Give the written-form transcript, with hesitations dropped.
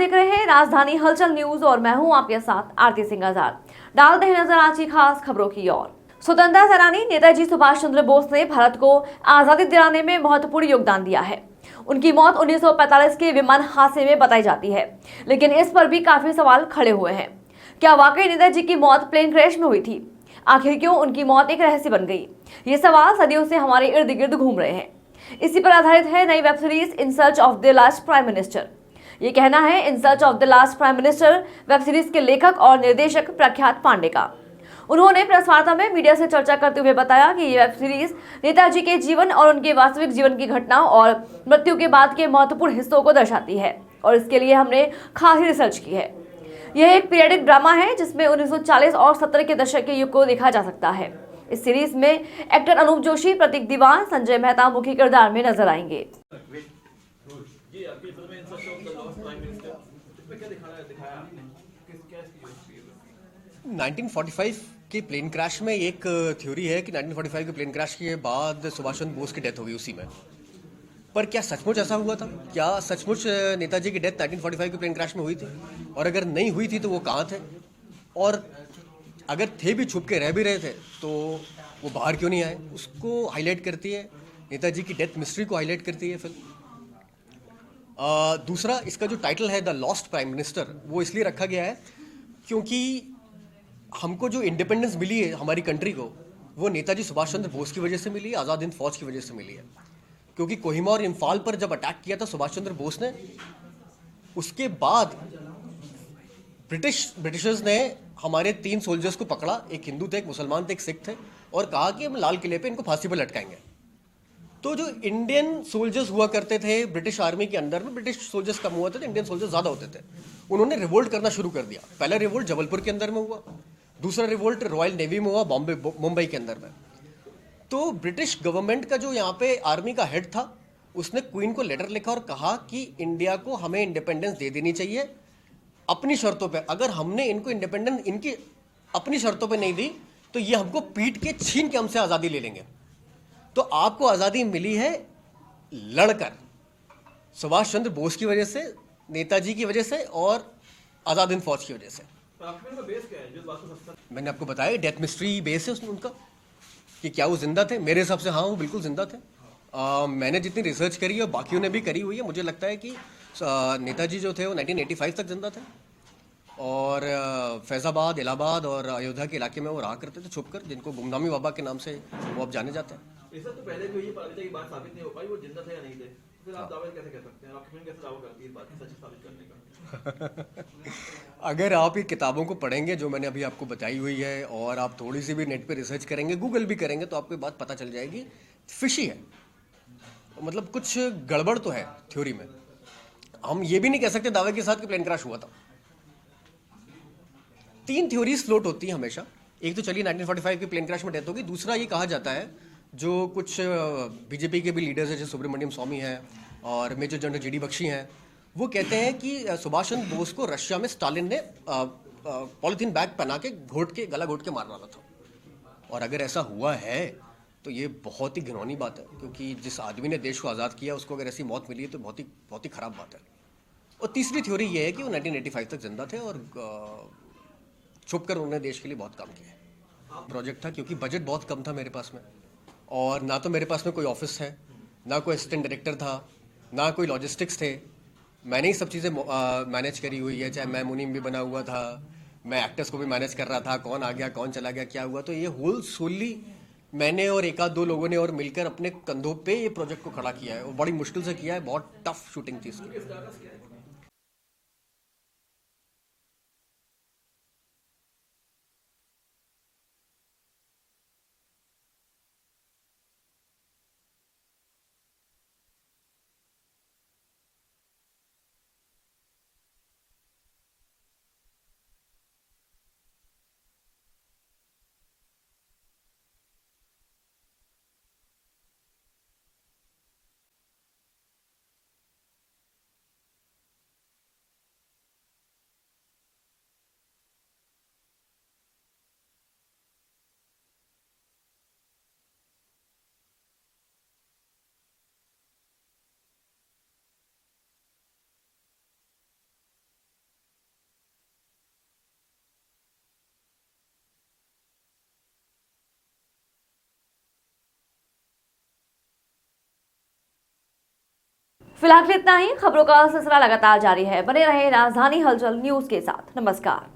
देख रहे हैं राजधानी हलचल न्यूज और मैं हूं आपके साथ आरती सिंह आजाद। डालते हैं नजर आज की खास खबरों की ओर। स्वतंत्रता सेनानी नेताजी सुभाष चंद्र बोस ने भारत को आजादी दिलाने में महत्वपूर्ण योगदान दिया है। उनकी मौत 1945 के विमान हादसे में बताई जाती है, लेकिन इस पर भी काफी सवाल खड़े हुए हैं। क्या वाकई नेताजी की मौत प्लेन क्रैश में हुई थी? आखिर क्यों उनकी मौत एक रहस्य बन गई? ये सवाल सदियों से हमारे इर्द गिर्द घूम रहे हैं। इसी पर आधारित है नई web series in search of the last prime minister. ये कहना है in search of the last prime minister web series के लेखक और निर्देशक प्रख्यात पांडे का। उन्होंने प्रेस वार्ता में मीडिया से चर्चा करते हुए बताया कि ये वेब सीरीज नेताजी के जीवन और उनके वास्तविक जीवन की घटनाओं और मृत्यु के बाद के महत्वपूर्ण हिस्सों को दर्शाती है, और इसके लिए हमने खासी रिसर्च की है। यह एक पीरियडिक ड्रामा है जिसमें 1940 और 70 के दशक के युग को देखा जा सकता है। इस सीरीज में एक्टर अनूप जोशी, प्रतीक दीवान, संजय मेहता मुख्य किरदार में नजर आएंगे। 1945 के प्लेन क्रैश में एक थ्योरी है कि 1945 के प्लेन क्रैश के बाद सुभाष चंद्र बोस की डेथ हो गई उसी में। पर क्या सचमुच ऐसा हुआ था? क्या सचमुच नेताजी की डेथ 1945 के प्लेन क्रैश में हुई थी? और अगर नहीं हुई थी तो वो कहाँ थे? और अगर थे भी, छुप के रह भी रहे थे, तो वो बाहर क्यों नहीं आए? उसको हाईलाइट करती है, नेताजी की डेथ मिस्ट्री को हाईलाइट करती है फिल्म। दूसरा, इसका जो टाइटल है द लॉस्ट प्राइम मिनिस्टर, वो इसलिए रखा गया है क्योंकि हमको जो इंडिपेंडेंस मिली है हमारी कंट्री को, वो नेताजी सुभाष चंद्र बोस की वजह से मिली है, आज़ाद हिंद फौज की वजह से मिली है। क्योंकि कोहिमा और इम्फाल पर जब अटैक किया था सुभाष चंद्र बोस ने, उसके बाद ब्रिटिशर्स ने हमारे 3 सोल्जर्स को पकड़ा, एक हिंदू थे, एक मुसलमान थे, एक सिख थे, और कहा कि हम लाल किले पे इनको फांसी पर लटकाएंगे। तो जो इंडियन सोल्जर्स हुआ करते थे ब्रिटिश आर्मी के अंदर में, ब्रिटिश सोल्जर्स कम हुआ थे, इंडियन सोल्जर्स ज़्यादा होते थे। उन्होंने रिवोल्ट करना शुरू कर दिया। पहला रिवोल्ट जबलपुर के अंदर में हुआ, दूसरा रिवोल्ट रॉयल नेवी में हुआ, मुंबई के अंदर में। तो ब्रिटिश गवर्नमेंट का जो यहाँ पे आर्मी का हेड था, उसने क्वीन को लेटर लिखा और कहा कि इंडिया को हमें इंडिपेंडेंस दे देनी चाहिए अपनी शर्तों पे। अगर हमने इनको इंडिपेंडेंस इनकी अपनी शर्तों पे नहीं दी तो ये हमको पीट के छीन के हमसे आज़ादी ले लेंगे। तो आपको आज़ादी मिली है लड़कर, सुभाष चंद्र बोस की वजह से, नेताजी की वजह से और आज़ाद हिंद फौज की वजह से। बेस क्या है? मैंने आपको बताया डेथ मिस्ट्री बेस है उसमें उनका, कि क्या वो जिंदा थे। मेरे हिसाब से हाँ, वो बिल्कुल जिंदा थे। मैंने जितनी रिसर्च करी है और बाकियों ने भी करी हुई है, मुझे लगता है कि नेताजी जो थे वो 1985 तक जिंदा थे, और फैज़ाबाद, इलाहाबाद और अयोध्या के इलाके में वो रहा करते थे छुपकर, जिनको गुमनामी बाबा के नाम से वो अब जाने जाते हैं। इससे तो पहले भी ये पालिता की बात साबित नहीं हो पाई वो जिंदा थे या नहीं थे, फिर आप दावा कैसे कर सकते हैं? आप फिल्म कैसे दावा करती है इस बात की सच साबित करने का? अगर आप ये किताबों को पढ़ेंगे जो मैंने अभी आपको बताई हुई है, और आप थोड़ी सी भी नेट पे रिसर्च करेंगे, गूगल भी करेंगे, तो आपको ये बात पता चल जाएगी, फिशी है। मतलब कुछ गड़बड़ तो है थ्योरी में। हम ये भी नहीं कह सकते दावे के साथ कि प्लेन क्रैश हुआ था। 3 थ्योरीज फ्लोट होती हैं हमेशा। एक तो चलिए 1945 के प्लेन क्रैश में डेथ होगी। दूसरा ये कहा जाता है, जो कुछ बीजेपी के भी लीडर्स हैं, जैसे सुब्रमण्यम स्वामी हैं और मेजर जनरल जीडी बख्शी हैं, वो कहते हैं कि सुभाष चंद्र बोस को रशिया में स्टालिन ने पॉलिथीन बैग पहना के गला घोट के मार डाला था। और अगर ऐसा हुआ है तो ये बहुत ही घिनौनी बात है, क्योंकि जिस आदमी ने देश को आज़ाद किया उसको अगर ऐसी मौत मिली है तो बहुत ही ख़राब बात है। और तीसरी थ्योरी ये है कि वो 1985 तक जिंदा थे और छुप कर उन्होंने देश के लिए बहुत काम किया। प्रोजेक्ट था क्योंकि बजट बहुत कम था मेरे पास में, और ना तो मेरे पास में कोई ऑफिस है, ना कोई असिस्टेंट डायरेक्टर था, ना कोई लॉजिस्टिक्स थे। मैंने ही सब चीज़ें मैनेज करी हुई है। चाहे मैं मुनीम भी बना हुआ था, मैं एक्टर्स को भी मैनेज कर रहा था, कौन आ गया कौन चला गया क्या हुआ। तो ये होल सोली मैंने और एक आध दो लोगों ने और मिलकर अपने कंधों पे ये प्रोजेक्ट को खड़ा किया है, और बड़ी मुश्किल से किया है। बहुत टफ शूटिंग थी इसकी। फिलहाल इतना ही। खबरों का सिलसिला लगातार जारी है, बने रहे राजधानी हलचल न्यूज के साथ। नमस्कार।